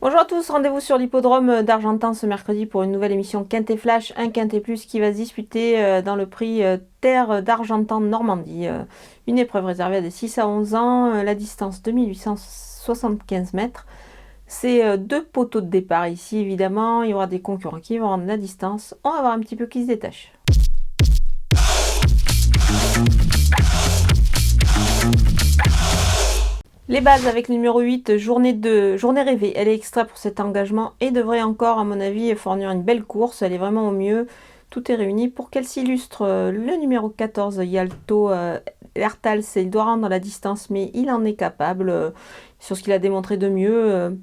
Bonjour à tous, rendez-vous sur l'hippodrome d'Argentan ce mercredi pour une nouvelle émission Quintet Flash, un Quintet Plus qui va se disputer dans le prix Terre d'Argentan Normandie. Une épreuve réservée à des 6 à 11 ans, la distance 2875 mètres. C'est deux poteaux de départ ici évidemment, il y aura des concurrents qui vont rendre la distance. On va voir un petit peu qui se détache. Les bases avec le numéro 8, journée rêvée. Elle est extra pour cet engagement et devrait encore, à mon avis, fournir une belle course. Elle est vraiment au mieux. Tout est réuni pour qu'elle s'illustre. Le numéro 14, Yalto Hertals, il doit rendre la distance, mais il en est capable sur ce qu'il a démontré de mieux.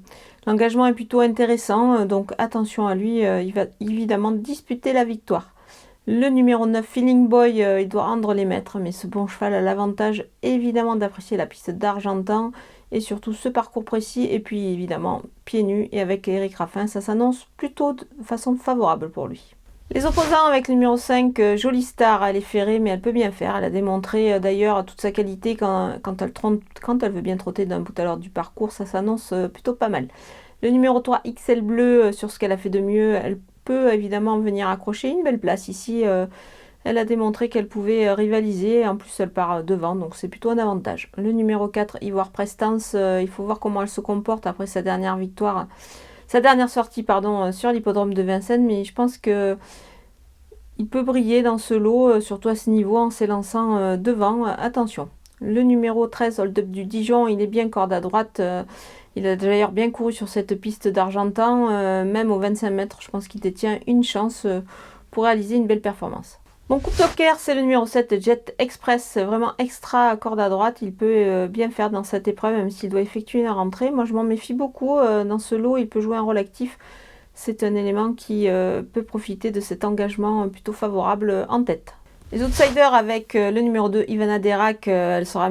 L'engagement est plutôt intéressant, donc attention à lui. Il va évidemment disputer la victoire. Le numéro 9, Feeling Boy, il doit rendre les maîtres, mais ce bon cheval a l'avantage évidemment d'apprécier la piste d'Argentan et surtout ce parcours précis. Et puis évidemment, pieds nus et avec Eric Raffin, ça s'annonce plutôt de façon favorable pour lui. Les opposants avec le numéro 5, Jolie Star, elle est ferrée, mais elle peut bien faire. Elle a démontré d'ailleurs toute sa qualité quand elle veut bien trotter d'un bout à l'autre du parcours, ça s'annonce plutôt pas mal. Le numéro 3, XL Bleu, sur ce qu'elle a fait de mieux, elle peut évidemment venir accrocher une belle place ici. Elle a démontré qu'elle pouvait rivaliser. En plus, elle part devant, donc c'est plutôt un avantage. Le numéro 4, Ivoire Prestance, il faut voir comment elle se comporte après sa dernière victoire, sa dernière sortie sur l'hippodrome de Vincennes. Mais je pense que il peut briller dans ce lot, surtout à ce niveau en s'élançant devant. Attention. Le numéro 13, Hold Up du Dijon, il est bien corde à droite. Il a d'ailleurs bien couru sur cette piste d'Argentan, même aux 25 mètres. Je pense qu'il détient une chance pour réaliser une belle performance. Mon coup de joker, c'est le numéro 7, Jet Express, vraiment extra corde à droite. Il peut bien faire dans cette épreuve, même s'il doit effectuer une rentrée. Moi, je m'en méfie beaucoup. Dans ce lot, il peut jouer un rôle actif. C'est un élément qui peut profiter de cet engagement plutôt favorable en tête. Les outsiders avec le numéro 2, Ivana Derac, elle sera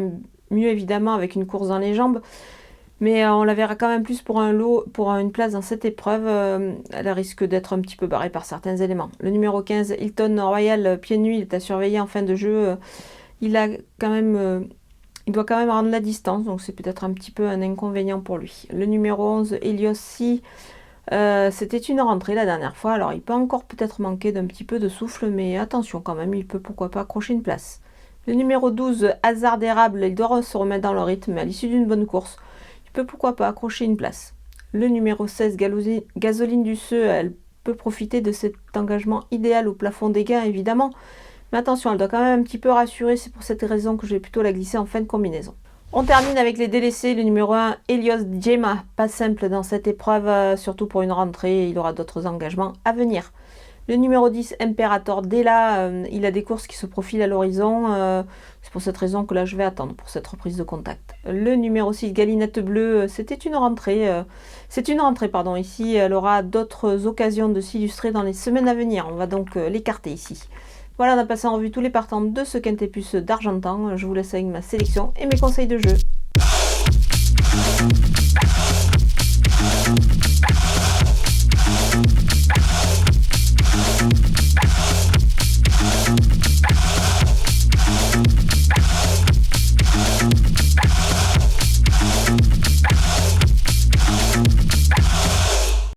mieux évidemment avec une course dans les jambes. Mais on la verra quand même plus pour un lot, pour une place dans cette épreuve. Elle risque d'être un petit peu barrée par certains éléments. Le numéro 15, Hilton Royal, pieds nus, il est à surveiller en fin de jeu. Il doit quand même rendre la distance, donc c'est peut-être un petit peu un inconvénient pour lui. Le numéro 11, Helios C, c'était une rentrée la dernière fois, alors il peut encore peut-être manquer d'un petit peu de souffle, mais attention quand même, il peut pourquoi pas accrocher une place. Le numéro 12, Hasard d'érable, il doit se remettre dans le rythme à l'issue d'une bonne course. Il peut pourquoi pas accrocher une place. Le numéro 16, Gasoline du Seu, elle peut profiter de cet engagement idéal au plafond des gains évidemment. Mais attention, elle doit quand même un petit peu rassurer, c'est pour cette raison que je vais plutôt la glisser en fin de combinaison. On termine avec les délaissés, le numéro 1, Helios Djema, pas simple dans cette épreuve, surtout pour une rentrée, il aura d'autres engagements à venir. Le numéro 10, Imperator Della, il a des courses qui se profilent à l'horizon, c'est pour cette raison que là je vais attendre pour cette reprise de contact. Le numéro 6, Galinette Bleue, c'est une rentrée, ici elle aura d'autres occasions de s'illustrer dans les semaines à venir, on va donc l'écarter ici. Voilà, on a passé en revue tous les partants de ce Quintet Plus d'Argentan. Je vous laisse avec ma sélection et mes conseils de jeu.